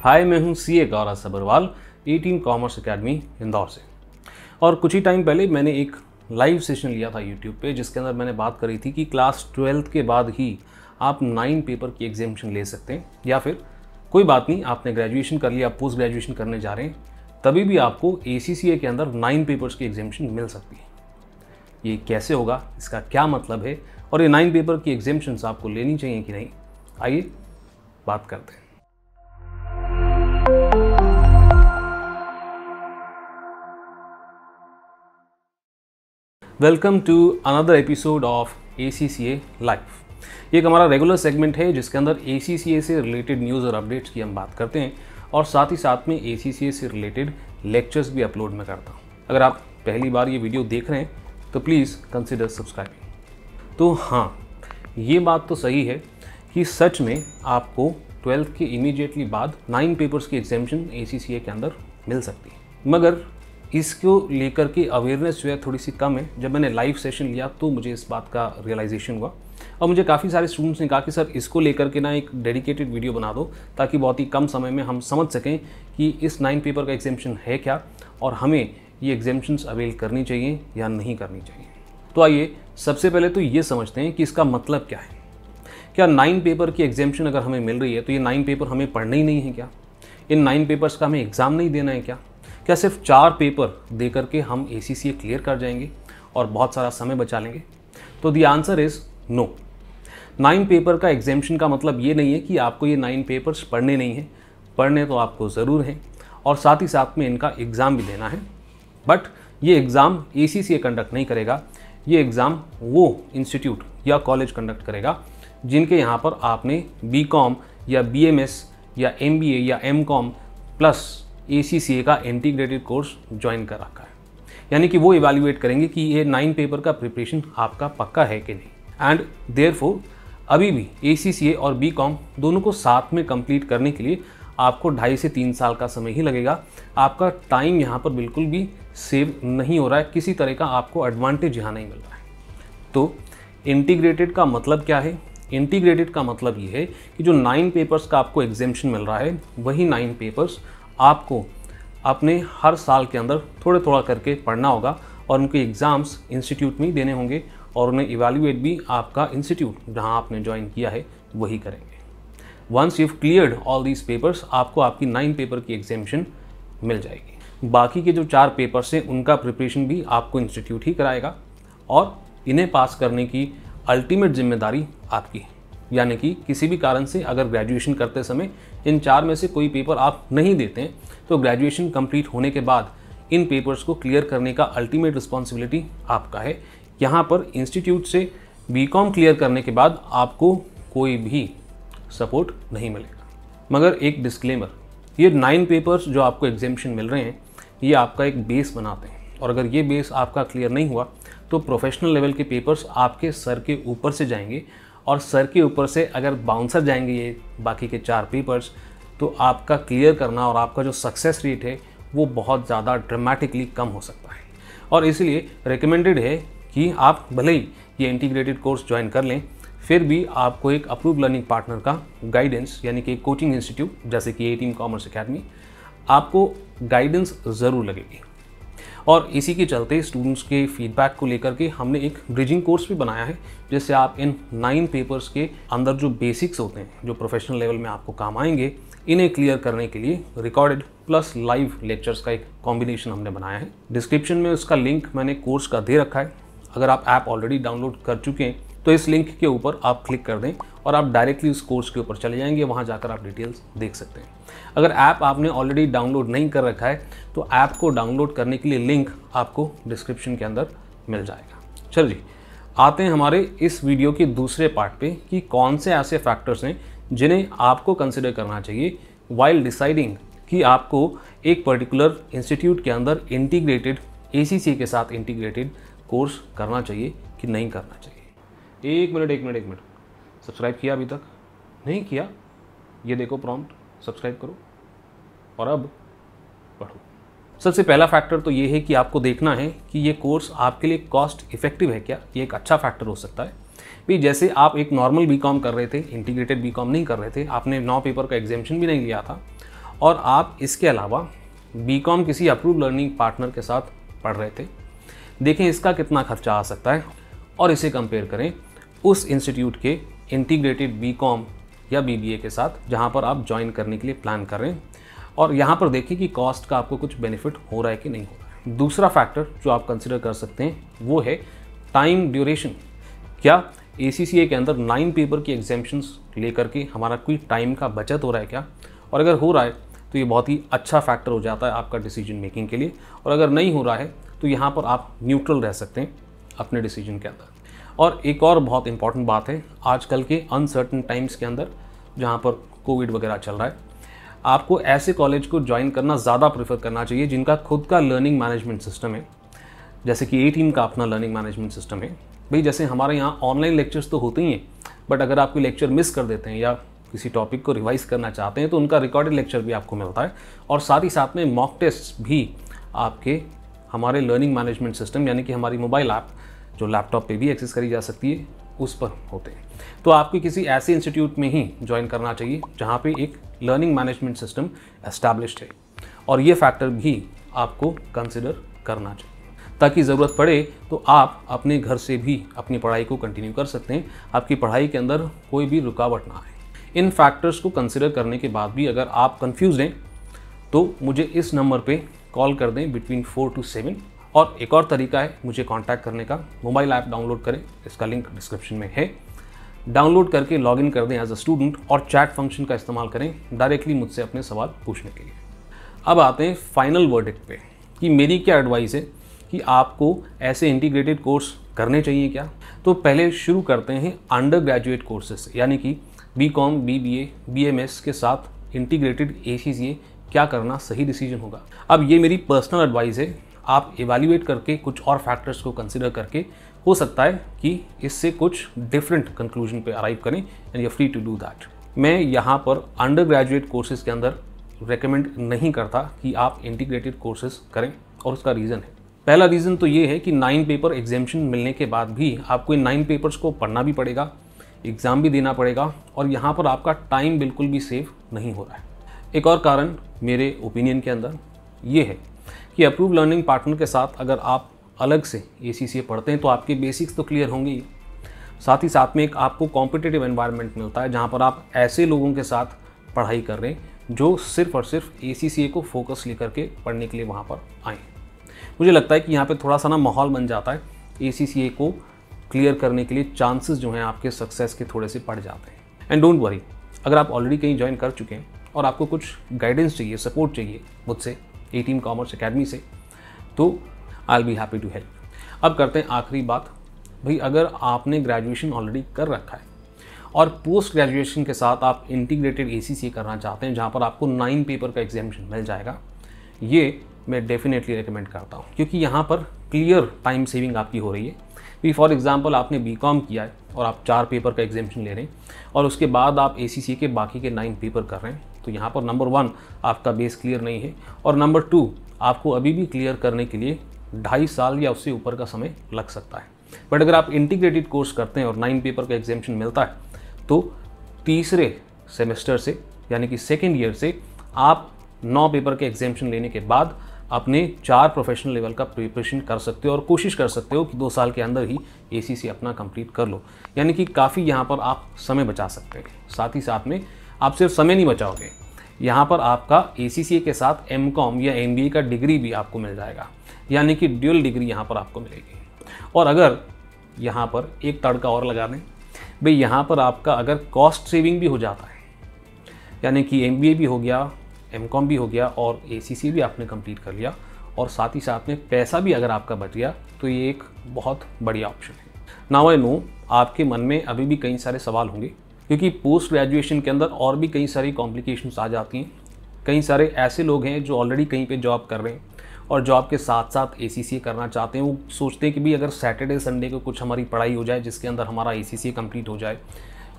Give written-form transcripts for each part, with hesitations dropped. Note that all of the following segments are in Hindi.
हाय, मैं हूं सीए गौरव सबरवाल, ए-टीम कॉमर्स एकेडमी इंदौर से। और कुछ ही टाइम पहले मैंने एक लाइव सेशन लिया था यूट्यूब पे, जिसके अंदर मैंने बात करी थी कि क्लास 12th के बाद ही आप 9 पेपर की एग्जामिनेशन ले सकते हैं, या फिर कोई बात नहीं, आपने ग्रेजुएशन कर लिया, पोस्ट ग्रेजुएशन करने जा रहे हैं, तभी भी आपको ACCA के अंदर 9 पेपर्स की एग्जामिनेशन मिल सकती है। ये कैसे होगा, इसका क्या मतलब है, और ये 9 पेपर की एग्जामिनेशंस आपको लेनी चाहिए कि नहीं, आइए बात करते हैं। Welcome to another episode of ACCA live. ये एक हमारा रेगुलर सेगमेंट है जिसके अंदर ACCA से रिलेटेड न्यूज़ और अपडेट्स की हम बात करते हैं, और साथ ही साथ में ACCA से रिलेटेड लेक्चर्स भी अपलोड में करता हूँ। अगर आप पहली बार ये वीडियो देख रहे हैं तो प्लीज़ कंसिडर सब्सक्राइबिंग। तो हाँ, ये बात तो सही है कि सच में आपको 12th के इमीडिएटली बाद 9 पेपर्स की एग्जामिनेशन ACCA के अंदर मिल सकती है, मगर इसको लेकर के अवेयरनेस जो है थोड़ी सी कम है। जब मैंने लाइव सेशन लिया तो मुझे इस बात का रियलाइजेशन हुआ, और मुझे काफ़ी सारे स्टूडेंट्स ने कहा कि सर इसको लेकर के ना एक डेडिकेटेड वीडियो बना दो, ताकि बहुत ही कम समय में हम समझ सकें कि इस 9 पेपर का एग्जामिनेशन है क्या और हमें ये एग्जामिनेशंस अवेल करनी चाहिए या नहीं करनी चाहिए। तो आइए सबसे पहले तो ये समझते हैं कि इसका मतलब क्या है। क्या 9 पेपर की एग्जामिनेशन अगर हमें मिल रही है तो ये 9 पेपर हमें पढ़ने ही नहीं है क्या? इन 9 पेपर्स का हमें एग्ज़ाम नहीं देना है क्या? क्या सिर्फ 4 पेपर दे करके हम ACCA क्लियर कर जाएंगे और बहुत सारा समय बचा लेंगे? तो the answer is no. 9 paper का एग्जामिनेशन का मतलब ये नहीं है कि आपको ये 9 पेपर्स पढ़ने नहीं हैं। पढ़ने तो आपको ज़रूर हैं, और साथ ही साथ में इनका एग्ज़ाम भी देना है। बट ये एग्ज़ाम ACCA कंडक्ट नहीं करेगा, ये एग्ज़ाम वो इंस्टीट्यूट या कॉलेज कंडक्ट करेगा जिनके यहाँ पर आपने BCom या BMS या MBA या MCom प्लस ACCA का इंटीग्रेटेड कोर्स ज्वाइन कर रखा है। यानी कि वो इवैल्यूएट करेंगे कि ये 9 पेपर का प्रिपरेशन आपका पक्का है कि नहीं। एंड देयरफॉर अभी भी ACCA और BCom दोनों को साथ में कंप्लीट करने के लिए आपको 2.5 से 3 साल का समय ही लगेगा। आपका टाइम यहाँ पर बिल्कुल भी सेव नहीं हो रहा है, किसी तरह का आपको एडवांटेज यहाँ नहीं मिल रहा है। तो इंटीग्रेटेड का मतलब क्या है? इंटीग्रेटेड का मतलब ये है कि जो 9 पेपर्स का आपको एग्जामिनेशन मिल रहा है, वही 9 पेपर्स आपको अपने हर साल के अंदर थोड़ा थोड़ा करके पढ़ना होगा, और उनके एग्ज़ाम्स इंस्टीट्यूट में ही देने होंगे, और उन्हें इवैल्यूएट भी आपका इंस्टीट्यूट जहां आपने ज्वाइन किया है वही करेंगे। Once you cleared all these papers, आपको आपकी 9 पेपर की एग्जामिनेशन मिल जाएगी। बाकी के जो 4 पेपर्स हैं उनका प्रिपरेशन भी आपको इंस्टीट्यूट ही कराएगा, और इन्हें पास करने की अल्टीमेट जिम्मेदारी आपकी है। यानी कि किसी भी कारण से अगर ग्रेजुएशन करते समय इन 4 में से कोई पेपर आप नहीं देते हैं, तो ग्रेजुएशन कंप्लीट होने के बाद इन पेपर्स को क्लियर करने का अल्टीमेट रिस्पॉन्सिबिलिटी आपका है। यहाँ पर इंस्टीट्यूट से BCom क्लियर करने के बाद आपको कोई भी सपोर्ट नहीं मिलेगा। मगर एक डिस्क्लेमर, ये 9 पेपर्स जो आपको एग्जामिनेशन मिल रहे हैं, ये आपका एक बेस बनाते हैं, और अगर ये बेस आपका क्लियर नहीं हुआ तो प्रोफेशनल लेवल के पेपर्स आपके सर के ऊपर से जाएंगे, और सर के ऊपर से अगर बाउंसर जाएंगे ये बाकी के 4 पेपर्स, तो आपका क्लियर करना और आपका जो सक्सेस रेट है वो बहुत ज़्यादा ड्रामेटिकली कम हो सकता है। और इसलिए रिकमेंडेड है कि आप भले ही ये इंटीग्रेटेड कोर्स ज्वाइन कर लें, फिर भी आपको एक अप्रूव लर्निंग पार्टनर का गाइडेंस, यानी कि कोचिंग इंस्टीट्यूट जैसे कि ए-टीम कॉमर्स एकेडमी, आपको गाइडेंस ज़रूर लगेगी। और इसी के चलते स्टूडेंट्स के फीडबैक को लेकर के हमने एक ब्रिजिंग कोर्स भी बनाया है, जिससे आप इन 9 पेपर्स के अंदर जो बेसिक्स होते हैं, जो प्रोफेशनल लेवल में आपको काम आएंगे, इन्हें क्लियर करने के लिए रिकॉर्डेड प्लस लाइव लेक्चर्स का एक कॉम्बिनेशन हमने बनाया है। डिस्क्रिप्शन में उसका लिंक मैंने कोर्स का दे रखा है। अगर आप ऐप ऑलरेडी डाउनलोड कर चुके हैं तो इस लिंक के ऊपर आप क्लिक कर दें और आप डायरेक्टली उस कोर्स के ऊपर चले जाएंगे, वहाँ जाकर आप डिटेल्स देख सकते हैं। अगर ऐप आपने ऑलरेडी डाउनलोड नहीं कर रखा है तो ऐप को डाउनलोड करने के लिए लिंक आपको डिस्क्रिप्शन के अंदर मिल जाएगा। चलिए आते हैं हमारे इस वीडियो के दूसरे पार्ट पे कि कौन से ऐसे फैक्टर्स हैं जिन्हें आपको कंसिडर करना चाहिए वाइल डिसाइडिंग कि आपको एक पर्टिकुलर इंस्टीट्यूट के अंदर इंटीग्रेटेड ACCA के साथ इंटीग्रेटेड कोर्स करना चाहिए कि नहीं करना चाहिए। एक मिनट, सब्सक्राइब किया अभी तक? नहीं किया? ये देखो प्रॉम्प्ट, सब्सक्राइब करो और अब पढ़ो। सबसे पहला फैक्टर तो ये है कि आपको देखना है कि ये कोर्स आपके लिए कॉस्ट इफेक्टिव है क्या। ये एक अच्छा फैक्टर हो सकता है। भी जैसे आप एक नॉर्मल BCom कर रहे थे, इंटीग्रेटेड BCom नहीं कर रहे थे, आपने 9 पेपर का एग्जामिनेशन भी नहीं लिया था, और आप इसके अलावा बीकॉम किसी अप्रूव लर्निंग पार्टनर के साथ पढ़ रहे थे, देखें इसका कितना खर्चा आ सकता है और इसे कंपेयर करें उस इंस्टीट्यूट के इंटीग्रेटेड बीकॉम या बीबीए के साथ जहां पर आप ज्वाइन करने के लिए प्लान कर रहे हैं, और यहां पर देखें कि कॉस्ट का आपको कुछ बेनिफिट हो रहा है कि नहीं हो रहा है। दूसरा फैक्टर जो आप कंसिडर कर सकते हैं वो है टाइम ड्यूरेशन। क्या ACCA के अंदर 9 पेपर की एग्जाम्शंस लेकर के हमारा कोई टाइम का बचत हो रहा है क्या? और अगर हो रहा है तो ये बहुत ही अच्छा फैक्टर हो जाता है आपका डिसीजन मेकिंग के लिए, और अगर नहीं हो रहा है तो यहाँ पर आप न्यूट्रल रह सकते हैं अपने डिसीजन के अंदर। और एक और बहुत इंपॉर्टेंट बात है, आजकल के अनसर्टन टाइम्स के अंदर जहाँ पर कोविड वगैरह चल रहा है, आपको ऐसे कॉलेज को ज्वाइन करना ज़्यादा प्रेफर करना चाहिए जिनका खुद का लर्निंग मैनेजमेंट सिस्टम है, जैसे कि A-Team का अपना लर्निंग मैनेजमेंट सिस्टम है। भाई जैसे हमारे यहाँ ऑनलाइन लेक्चर्स तो होते ही हैं, बट अगर आप कोई लेक्चर मिस कर देते हैं या किसी टॉपिक को रिवाइज करना चाहते हैं तो उनका रिकॉर्डेड लेक्चर भी आपको मिलता है, और साथ ही साथ में मॉक टेस्ट भी आपके हमारे लर्निंग मैनेजमेंट सिस्टम यानी कि हमारी मोबाइल ऐप जो लैपटॉप पे भी एक्सेस करी जा सकती है उस पर होते हैं। तो आपको किसी ऐसे इंस्टीट्यूट में ही ज्वाइन करना चाहिए जहाँ पे एक लर्निंग मैनेजमेंट सिस्टम एस्टैब्लिश्ड है, और ये फैक्टर भी आपको कंसिडर करना चाहिए ताकि ज़रूरत पड़े तो आप अपने घर से भी अपनी पढ़ाई को कंटिन्यू कर सकते हैं, आपकी पढ़ाई के अंदर कोई भी रुकावट ना आए। इन फैक्टर्स को कंसिडर करने के बाद भी अगर आप कंफ्यूज हैं तो मुझे इस नंबर पे कॉल कर दें बिटवीन 4 to 7। और एक और तरीका है मुझे कांटेक्ट करने का, मोबाइल ऐप डाउनलोड करें, इसका लिंक डिस्क्रिप्शन में है, डाउनलोड करके लॉगिन कर दें एज अ स्टूडेंट और चैट फंक्शन का इस्तेमाल करें डायरेक्टली मुझसे अपने सवाल पूछने के लिए। अब आते हैं फाइनल वर्डिक्ट पे कि मेरी क्या एडवाइस है कि आपको ऐसे इंटीग्रेटेड कोर्स करने चाहिए क्या। तो पहले शुरू करते हैं अंडर ग्रेजुएट कोर्सेस यानी कि BCom, BBA, BMS के साथ इंटीग्रेटेड ACCA क्या करना सही डिसीजन होगा। अब ये मेरी पर्सनल एडवाइस है, आप इवैल्यूएट करके कुछ और फैक्टर्स को कंसिडर करके हो सकता है कि इससे कुछ डिफरेंट कंक्लूजन पे अराइव करें, and you are free to do that. मैं यहाँ पर अंडर ग्रेजुएट कोर्सेज के अंदर रेकमेंड नहीं करता कि आप इंटीग्रेटेड कोर्सेज करें, और उसका रीज़न है, पहला रीज़न तो ये है कि 9 पेपर एग्जाम्शन मिलने के बाद भी आपको इन 9 पेपर्स को पढ़ना भी पड़ेगा, एग्ज़ाम भी देना पड़ेगा, और यहाँ पर आपका टाइम बिल्कुल भी सेव नहीं हो रहा है। एक और कारण मेरे ओपिनियन के अंदर ये है कि अप्रूव लर्निंग पार्टनर के साथ अगर आप अलग से ACCA पढ़ते हैं तो आपके बेसिक्स तो क्लियर होंगे ही, साथ ही साथ में एक आपको कॉम्पिटिटिव एनवायरनमेंट मिलता है जहाँ पर आप ऐसे लोगों के साथ पढ़ाई कर रहे हैं जो सिर्फ और सिर्फ ACCA को फोकस लेकर के पढ़ने के लिए वहाँ पर आए। मुझे लगता है कि यहाँ पे थोड़ा सा ना माहौल बन जाता है, ACCA को क्लियर करने के लिए चांसेस जो हैं आपके सक्सेस के थोड़े से बढ़ जाते हैं। एंड डोंट वरी, अगर आप ऑलरेडी कहीं ज्वाइन कर चुके हैं और आपको कुछ गाइडेंस चाहिए, सपोर्ट चाहिए मुझसे A-Team कॉमर्स अकेडमी से, तो I will be happy to help. अब करते हैं आखिरी बात, भाई अगर आपने ग्रेजुएशन ऑलरेडी कर रखा है और पोस्ट ग्रेजुएशन के साथ आप इंटीग्रेटेड ACCA करना चाहते हैं जहाँ पर आपको 9 पेपर का एग्जामिशन मिल जाएगा, ये मैं डेफिनेटली रिकमेंड करता हूँ, क्योंकि यहाँ पर क्लियर टाइम सेविंग आपकी हो रही है। भी फॉर एग्जांपल आपने BCom किया है और आप 4 पेपर का एग्जामिशन ले रहे हैं और उसके बाद आप ACCA के बाकी के 9 पेपर कर रहे हैं, तो यहाँ पर नंबर 1 आपका बेस क्लियर नहीं है, और नंबर 2 आपको अभी भी क्लियर करने के लिए 2.5 साल या उससे ऊपर का समय लग सकता है। बट अगर आप इंटीग्रेटेड कोर्स करते हैं और 9 पेपर का एग्जामिशन मिलता है तो तीसरे सेमेस्टर से यानी कि सेकेंड ईयर से आप 9 पेपर के एग्जामिशन लेने के बाद अपने 4 प्रोफेशनल लेवल का प्रिपरेशन कर सकते हो और कोशिश कर सकते हो कि 2 साल के अंदर ही ACCA अपना कंप्लीट कर लो, यानी कि काफ़ी यहाँ पर आप समय बचा सकते हैं। साथ ही साथ में आप सिर्फ समय नहीं बचाओगे, यहाँ पर आपका ACCA के साथ MCom या MBA का डिग्री भी आपको मिल जाएगा, यानी कि ड्यूअल डिग्री यहाँ पर आपको मिलेगी। और अगर यहाँ पर एक तड़का और लगा दें, भाई यहाँ पर आपका अगर कॉस्ट सेविंग भी हो जाता है, यानी कि MBA भी हो गया, MCom भी हो गया और ACCA भी आपने कंप्लीट कर लिया, और साथ ही साथ में पैसा भी अगर आपका बच गया, तो ये एक बहुत बढ़िया ऑप्शन है। नाउ आई नो आपके मन में अभी भी कई सारे सवाल होंगे, क्योंकि पोस्ट ग्रेजुएशन के अंदर और भी कई सारी कॉम्प्लिकेशंस आ जाती हैं। कई सारे ऐसे लोग हैं जो ऑलरेडी कहीं पे जॉब कर रहे हैं और जॉब के साथ साथ ACCA करना चाहते हैं। वो सोचते हैं कि भी अगर सैटरडे संडे को कुछ हमारी पढ़ाई हो जाए जिसके अंदर हमारा ACCA कंप्लीट हो जाए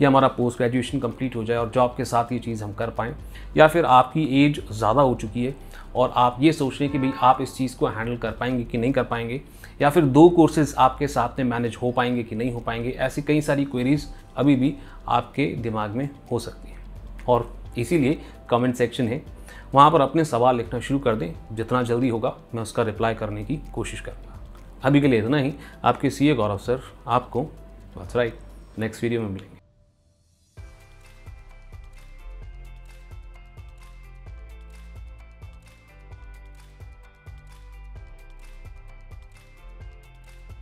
या हमारा पोस्ट ग्रेजुएशन कंप्लीट हो जाए और जॉब के साथ ये चीज़ हम कर पाएँ, या फिर आपकी एज ज़्यादा हो चुकी है और आप ये सोच रहे हैं कि भाई आप इस चीज़ को हैंडल कर पाएंगे कि नहीं कर पाएंगे, या फिर 2 कोर्सेज आपके साथ में मैनेज हो पाएंगे कि नहीं हो पाएंगे। ऐसी कई सारी क्वेरीज अभी भी आपके दिमाग में हो सकती हैं, और इसीलिए कमेंट सेक्शन है, वहाँ पर अपने सवाल लिखना शुरू कर दें। जितना जल्दी होगा मैं उसका रिप्लाई करने की कोशिश करूँगा। अभी के लिए इतना ही। आपके सीए गौरव सर आपको नेक्स्ट वीडियो में मिलेंगे।